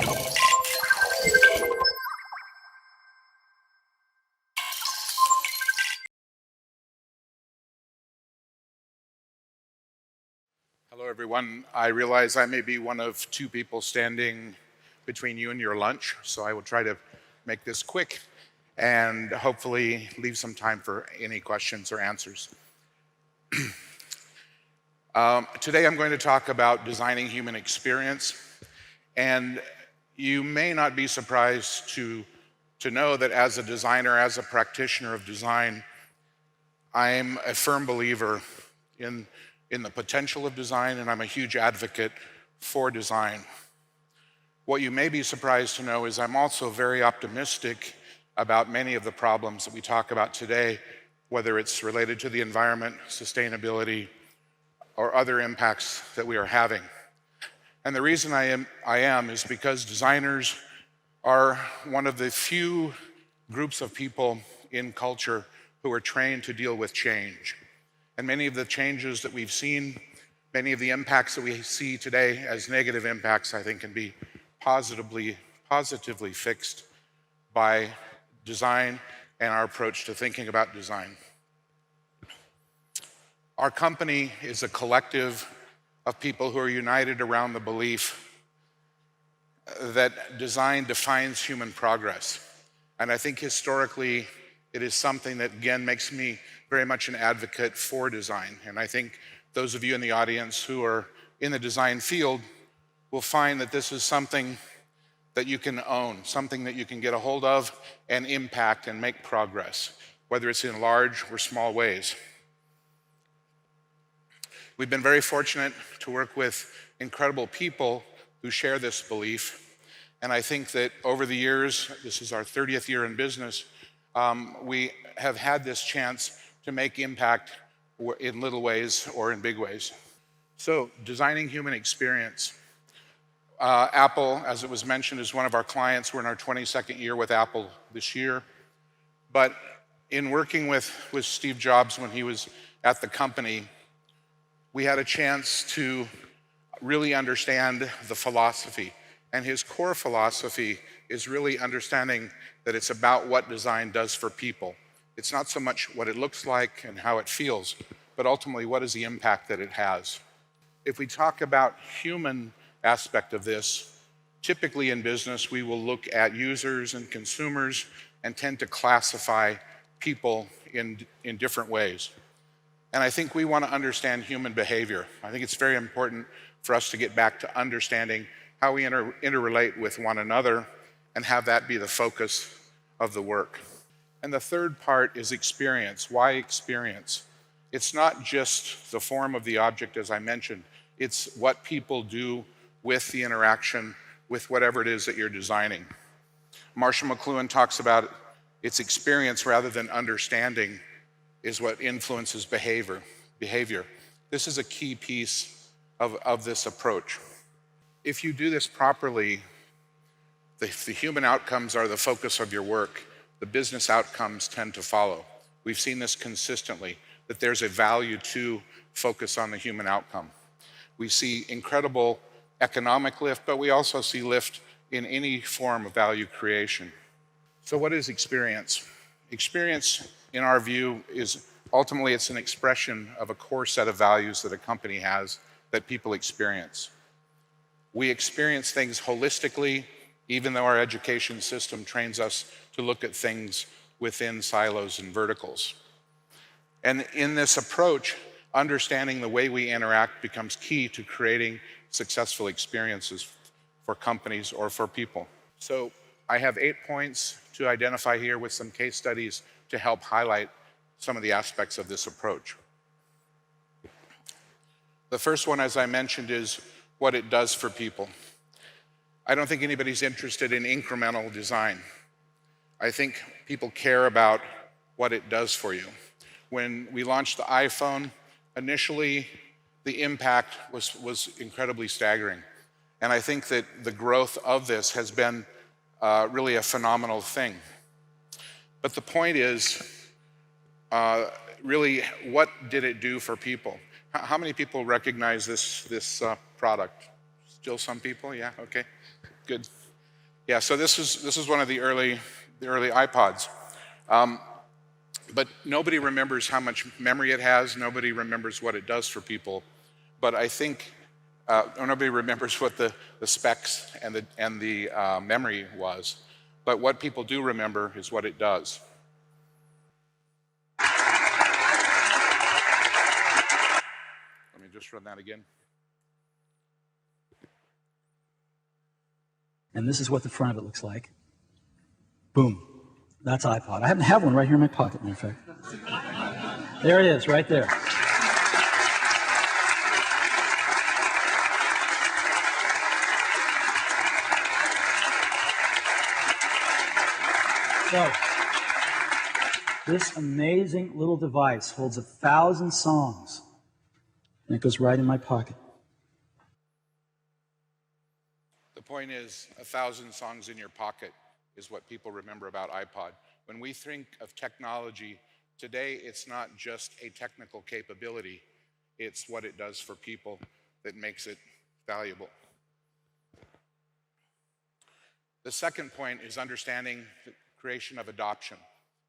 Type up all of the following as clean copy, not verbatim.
Hello, everyone. I realize I may be one of two people standing between you and your lunch, so I will try to make this quick and hopefully leave some time for any questions or answers. Today I'm going to talk about designing human experience, and you may not be surprised to know that as a designer, as a practitioner of design, I'm a firm believer in the potential of design, and I'm a huge advocate for design. What you may be surprised to know is I'm also very optimistic about many of the problems that we talk about today, whether it's related to the environment, sustainability, or other impacts that we are having. And the reason I am is because designers are one of the few groups of people in culture who are trained to deal with change. And many of the changes that we've seen, many of the impacts that we see today as negative impacts, I think can be positively fixed by design and our approach to thinking about design. Our company is a collective of people who are united around the belief that design defines human progress. And I think historically, it is something that, again, makes me very much an advocate for design. And I think those of you in the audience who are in the design field will find that this is something that you can own, something that you can get a hold of and impact and make progress, whether it's in large or small ways. We've been very fortunate to work with incredible people who share this belief. And I think that over the years, this is our 30th year in business, we have had this chance to make impact in little ways or in big ways. So, designing human experience. Apple, as it was mentioned, is one of our clients. We're in our 22nd year with Apple this year. But in working with Steve Jobs when he was at the company, we had a chance to really understand the philosophy. And his core philosophy is really understanding that it's about what design does for people. It's not so much what it looks like and how it feels, but ultimately what is the impact that it has. If we talk about human aspect of this, typically in business we will look at users and consumers and tend to classify people in different ways. And I think we want to understand human behavior. I think it's very important for us to get back to understanding how we interrelate with one another and have that be the focus of the work. And the third part is experience. Why experience? It's not just the form of the object, as I mentioned. It's what people do with the interaction with whatever it is that you're designing. Marshall McLuhan talks about it's experience rather than understanding is what influences behavior. This is a key piece of this approach. If you do this properly, the human outcomes are the focus of your work. The business outcomes tend to follow. We've seen this consistently, that there's a value to focus on the human outcome. We see incredible economic lift, but we also see lift in any form of value creation. So what is experience? Experience, in our view, is ultimately it's an expression of a core set of values that a company has that people experience. We experience things holistically, even though our education system trains us to look at things within silos and verticals. And in this approach, understanding the way we interact becomes key to creating successful experiences for companies or for people. So I have 8 points to identify here with some case studies to help highlight some of the aspects of this approach. The first one, as I mentioned, is what it does for people. I don't think anybody's interested in incremental design. I think people care about what it does for you. When we launched the iPhone, initially the impact was incredibly staggering. And I think that the growth of this has been really a phenomenal thing. But the point is, really, what did it do for people? How many people recognize this product? Still some people? Yeah, okay, good. Yeah, so this is one of the early iPods. But nobody remembers how much memory it has. Nobody remembers what it does for people. But I think, or nobody remembers what the specs and the memory was. But what people do remember is what it does. Let me just run that again. And this is what the front of it looks like. Boom. That's iPod. I happen to have one right here in my pocket, matter of fact. There it is, right there. So, this amazing little device holds 1,000 songs, and it goes right in my pocket. The point is, 1,000 songs in your pocket is what people remember about iPod. When we think of technology today, it's not just a technical capability, it's what it does for people that makes it valuable. The second point is understanding the creation of adoption.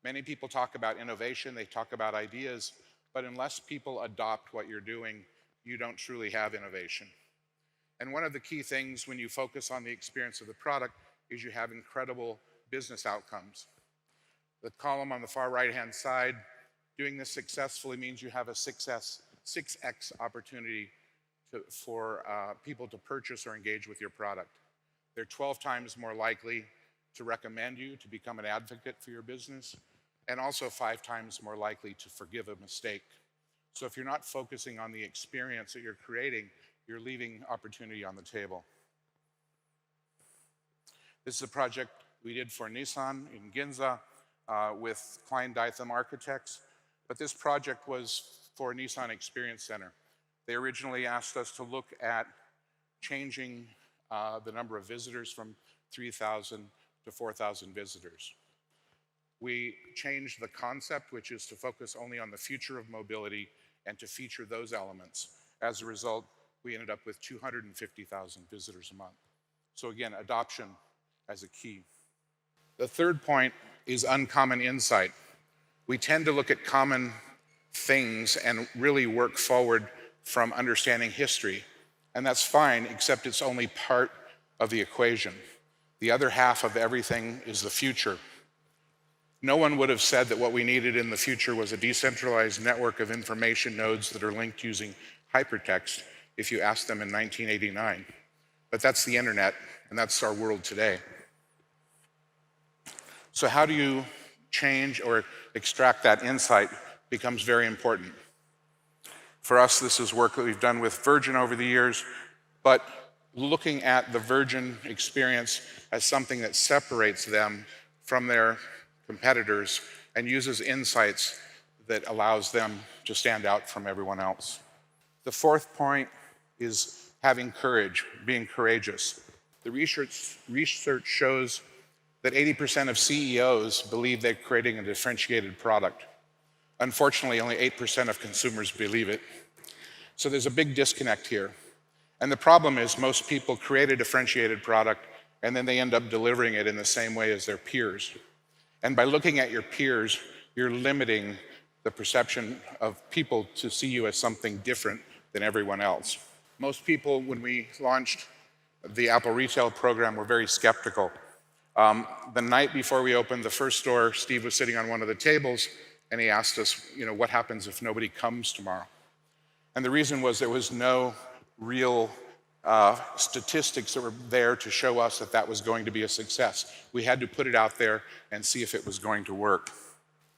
Many people talk about innovation, they talk about ideas, but unless people adopt what you're doing, you don't truly have innovation. And one of the key things when you focus on the experience of the product is you have incredible business outcomes. The column on the far right-hand side, doing this successfully means you have a 6x opportunity for people to purchase or engage with your product. They're 12 times more likely to recommend you to become an advocate for your business, and also 5 times more likely to forgive a mistake. So if you're not focusing on the experience that you're creating, you're leaving opportunity on the table. This is a project we did for Nissan in Ginza with Klein Dytham Architects, but this project was for Nissan Experience Center. They originally asked us to look at changing the number of visitors from 3,000 to 4,000 visitors. We changed the concept, which is to focus only on the future of mobility and to feature those elements. As a result, we ended up with 250,000 visitors a month. So again, adoption as a key. The third point is uncommon insight. We tend to look at common things and really work forward from understanding history. And that's fine, except it's only part of the equation. The other half of everything is the future. No one would have said that what we needed in the future was a decentralized network of information nodes that are linked using hypertext if you asked them in 1989. But that's the internet, and that's our world today. So how do you change or extract that insight becomes very important. For us, this is work that we've done with Virgin over the years, but looking at the Virgin experience as something that separates them from their competitors and uses insights that allows them to stand out from everyone else. The fourth point is having courage, being courageous. The research shows that 80% of CEOs believe they're creating a differentiated product. Unfortunately, only 8% of consumers believe it. So there's a big disconnect here. And the problem is most people create a differentiated product and then they end up delivering it in the same way as their peers. And by looking at your peers, you're limiting the perception of people to see you as something different than everyone else. Most people, when we launched the Apple Retail program, were very skeptical. The night before we opened the first store, Steve was sitting on one of the tables and he asked us, what happens if nobody comes tomorrow? And the reason was there was no real statistics that were there to show us that that was going to be a success. We had to put it out there and see if it was going to work.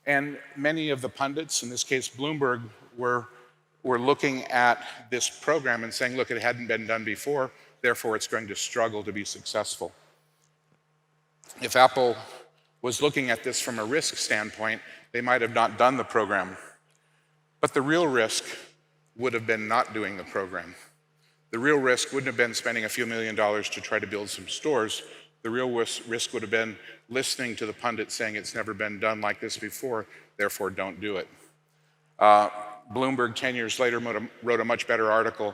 And many of the pundits, in this case Bloomberg, were looking at this program and saying, look, it hadn't been done before, therefore it's going to struggle to be successful. If Apple was looking at this from a risk standpoint, they might have not done the program. But the real risk would have been not doing the program. The real risk wouldn't have been spending a few $1 million to try to build some stores. The real risk would have been listening to the pundits saying it's never been done like this before, therefore don't do it. Bloomberg 10 years later wrote a much better article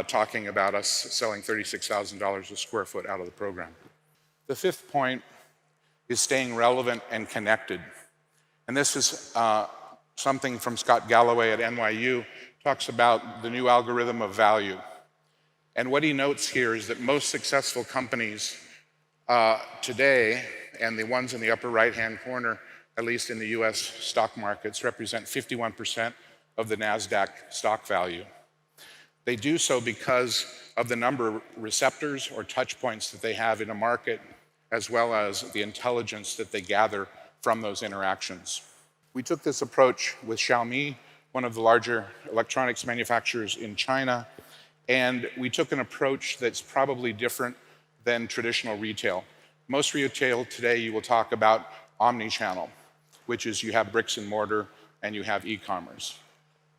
talking about us selling $36,000 a square foot out of the program. The fifth point is staying relevant and connected. And this is something from Scott Galloway at NYU, talks about the new algorithm of value. And what he notes here is that most successful companies today, and the ones in the upper right-hand corner, at least in the US stock markets, represent 51% of the NASDAQ stock value. They do so because of the number of receptors or touch points that they have in a market, as well as the intelligence that they gather from those interactions. We took this approach with Xiaomi, one of the larger electronics manufacturers in China, and we took an approach that's probably different than traditional retail. Most retail today, you will talk about omni-channel, which is you have bricks and mortar and you have e-commerce.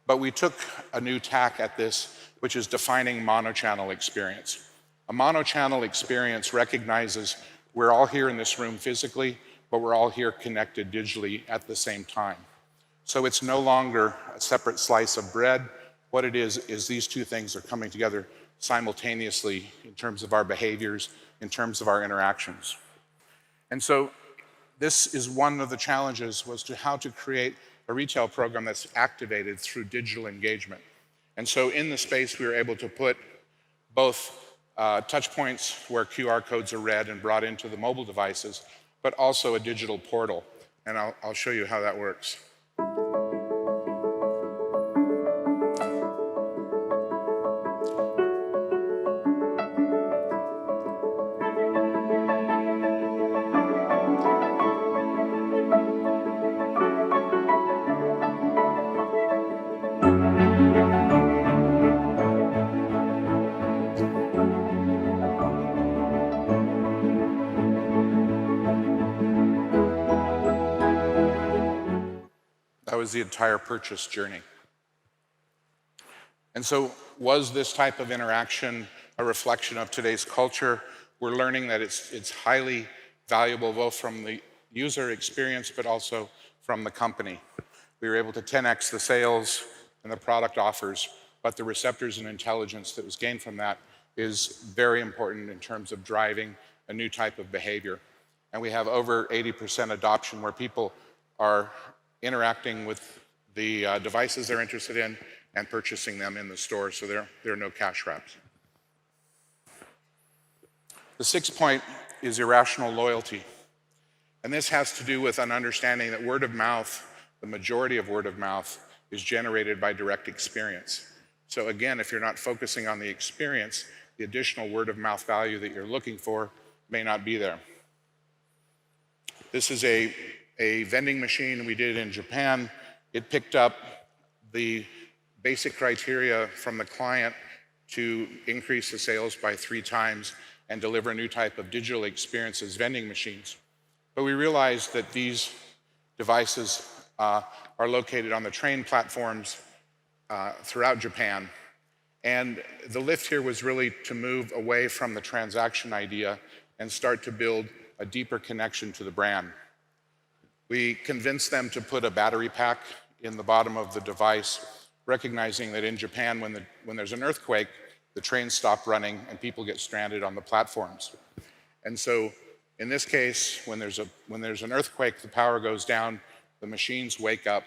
But we took a new tack at this, which is defining mono-channel experience. A mono-channel experience recognizes we're all here in this room physically, but we're all here connected digitally at the same time. So it's no longer a separate slice of bread. What it is these two things are coming together simultaneously in terms of our behaviors, in terms of our interactions. And so this is one of the challenges, was to how to create a retail program that's activated through digital engagement. And so in the space, we were able to put both touch points where QR codes are read and brought into the mobile devices, but also a digital portal. And I'll show you how that works. That was the entire purchase journey. And so was this type of interaction a reflection of today's culture? We're learning that it's highly valuable, both from the user experience, but also from the company. We were able to 10x the sales and the product offers, but the receptors and intelligence that was gained from that is very important in terms of driving a new type of behavior. And we have over 80% adoption where people are interacting with the devices they're interested in and purchasing them in the store, so there are no cash wraps. The sixth point is irrational loyalty. And this has to do with an understanding that word of mouth, the majority of word of mouth, is generated by direct experience. So again, if you're not focusing on the experience, the additional word of mouth value that you're looking for may not be there. This is a vending machine we did in Japan. It picked up the basic criteria from the client to increase the sales by 3 times and deliver a new type of digital experience as vending machines. But we realized that these devices are located on the train platforms throughout Japan. And the lift here was really to move away from the transaction idea and start to build a deeper connection to the brand. We convinced them to put a battery pack in the bottom of the device, recognizing that in Japan, when there's an earthquake, the trains stop running and people get stranded on the platforms. And so in this case, when there's an earthquake, the power goes down, the machines wake up,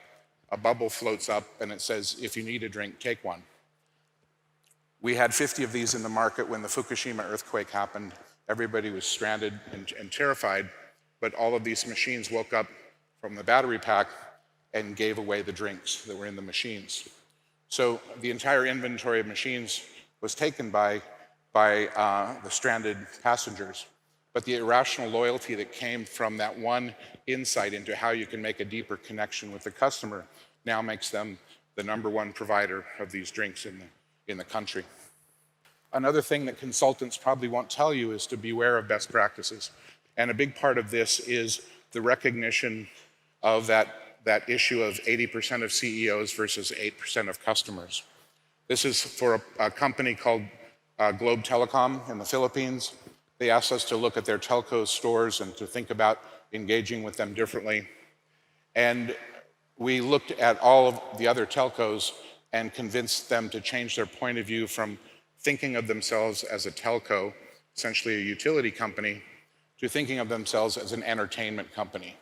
a bubble floats up, and it says, if you need a drink, take one. We had 50 of these in the market when the Fukushima earthquake happened. Everybody was stranded and terrified, but all of these machines woke up from the battery pack and gave away the drinks that were in the machines. So the entire inventory of machines was taken by the stranded passengers. But the irrational loyalty that came from that one insight into how you can make a deeper connection with the customer now makes them the #1 provider of these drinks in the country. Another thing that consultants probably won't tell you is to beware of best practices. And a big part of this is the recognition of that issue of 80% of CEOs versus 8% of customers. This is for a company called Globe Telecom in the Philippines. They asked us to look at their telco stores and to think about engaging with them differently. And we looked at all of the other telcos and convinced them to change their point of view from thinking of themselves as a telco, essentially a utility company, to thinking of themselves as an entertainment company.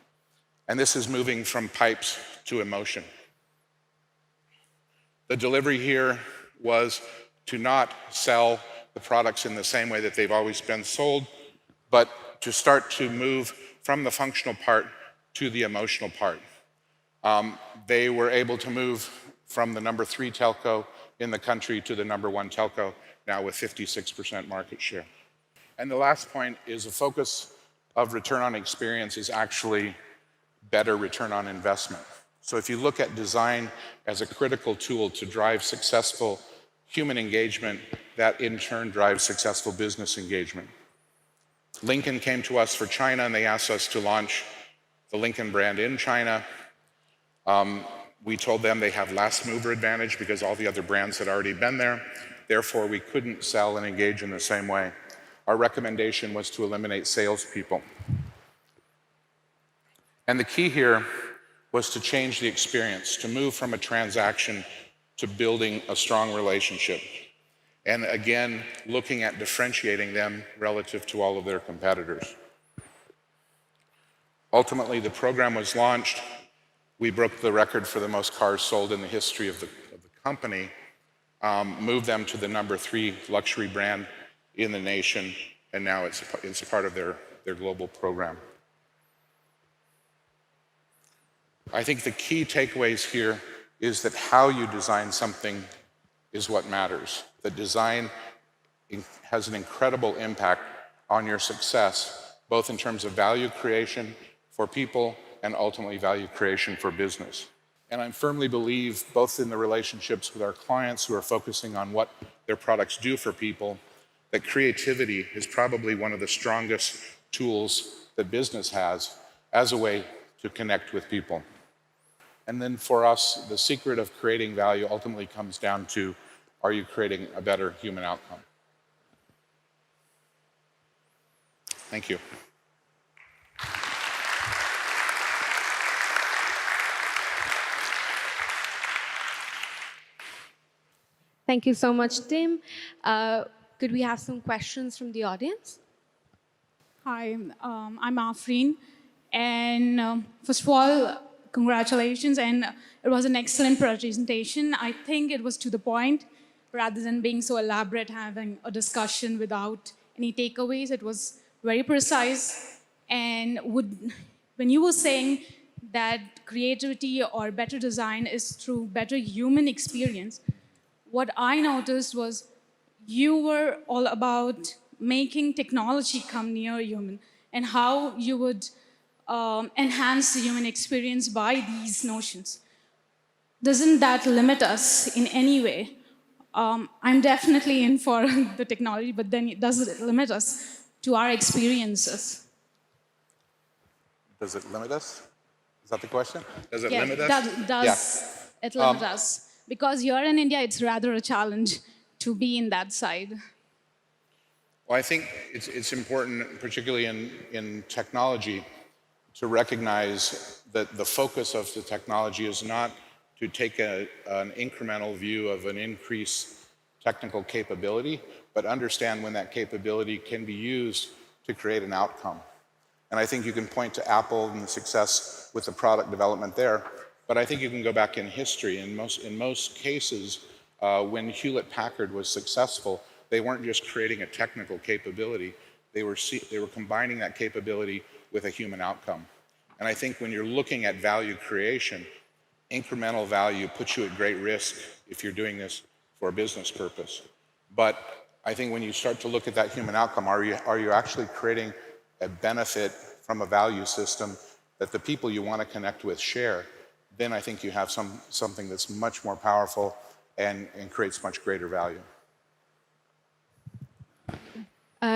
And this is moving from pipes to emotion. The delivery here was to not sell the products in the same way that they've always been sold, but to start to move from the functional part to the emotional part. They were able to move from the number 3 telco in the country to the number 1 telco, now with 56% market share. And the last point is a focus of return on experience is actually better return on investment. So if you look at design as a critical tool to drive successful human engagement, that in turn drives successful business engagement. Lincoln came to us for China and they asked us to launch the Lincoln brand in China. We told them they have last mover advantage because all the other brands had already been there. Therefore, we couldn't sell and engage in the same way. Our recommendation was to eliminate salespeople. And the key here was to change the experience, to move from a transaction to building a strong relationship. And again, looking at differentiating them relative to all of their competitors. Ultimately, the program was launched. We broke the record for the most cars sold in the history of the company, moved them to the number 3 luxury brand in the nation, and now it's a part of their global program. I think the key takeaways here is that how you design something is what matters. The design has an incredible impact on your success, both in terms of value creation for people and ultimately value creation for business. And I firmly believe, both in the relationships with our clients who are focusing on what their products do for people, that creativity is probably one of the strongest tools that business has as a way to connect with people. And then for us, the secret of creating value ultimately comes down to, are you creating a better human outcome? Thank you. Thank you so much, Tim. Could we have some questions from the audience? Hi, I'm Afreen, and first of all, congratulations, and it was an excellent presentation. I think it was to the point, rather than being so elaborate, having a discussion without any takeaways. It was very precise, and when you were saying that creativity or better design is through better human experience, what I noticed was you were all about making technology come near human and how you would enhance the human experience by these notions. Doesn't that limit us in any way? I'm definitely in for the technology, but then does it limit us to our experiences? Does it limit us? Is that the question? Does it Yeah, limit us? does it limit us? Because here in India, it's rather a challenge to be in that side. Well, I think it's important, particularly in technology, to recognize that the focus of the technology is not to take an incremental view of an increased technical capability, but understand when that capability can be used to create an outcome. And I think you can point to Apple and the success with the product development there, but I think you can go back in history. In most cases, when Hewlett-Packard was successful, they weren't just creating a technical capability, they were combining that capability with a human outcome. And I think when you're looking at value creation, incremental value puts you at great risk if you're doing this for a business purpose. But I think when you start to look at that human outcome, are you actually creating a benefit from a value system that the people you want to connect with share? Then I think you have something that's much more powerful and creates much greater value.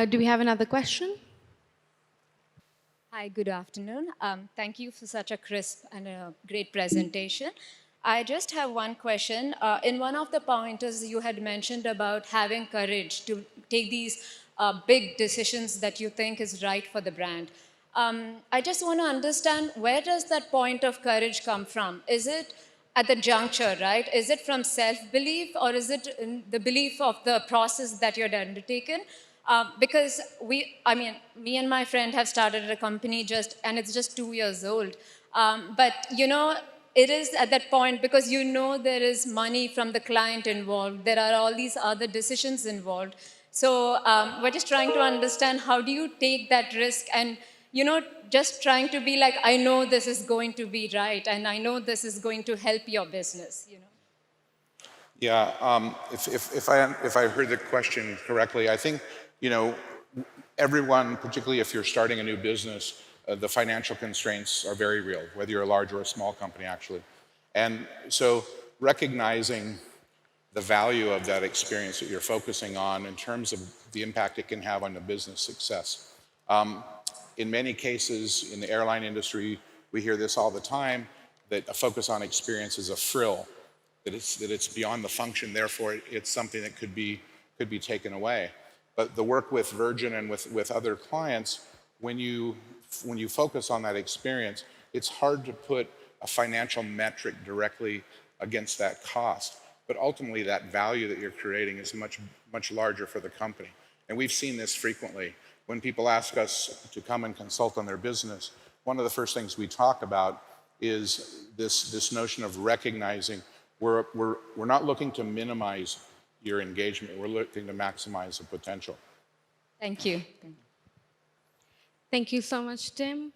Do we have another question? Hi, good afternoon. Thank you for such a crisp and a great presentation. I just have one question. In one of the pointers, you had mentioned about having courage to take these big decisions that you think is right for the brand. I just want to understand, where does that point of courage come from? Is it at the juncture, right? Is it from self-belief, or is it in the belief of the process that you're undertaken? Because me and my friend have started a company and it's just 2 years old. But it is at that point because there is money from the client involved. There are all these other decisions involved. So we're just trying to understand how do you take that risk and, just trying to be like, I know this is going to be right and I know this is going to help your business, Yeah, if I heard the question correctly, I think, everyone, particularly if you're starting a new business, the financial constraints are very real, whether you're a large or a small company, actually. And so recognizing the value of that experience that you're focusing on in terms of the impact it can have on the business success. In many cases in the airline industry, we hear this all the time, that a focus on experience is a frill, that it's beyond the function, therefore it's something that could be taken away. But the work with Virgin and with other clients, when you focus on that experience, it's hard to put a financial metric directly against that cost. But ultimately, that value that you're creating is much larger for the company. And we've seen this frequently. When people ask us to come and consult on their business, one of the first things we talk about is this notion of recognizing we're not looking to minimize your engagement. We're looking to maximize the potential. Thank you. Thank you so much, Tim.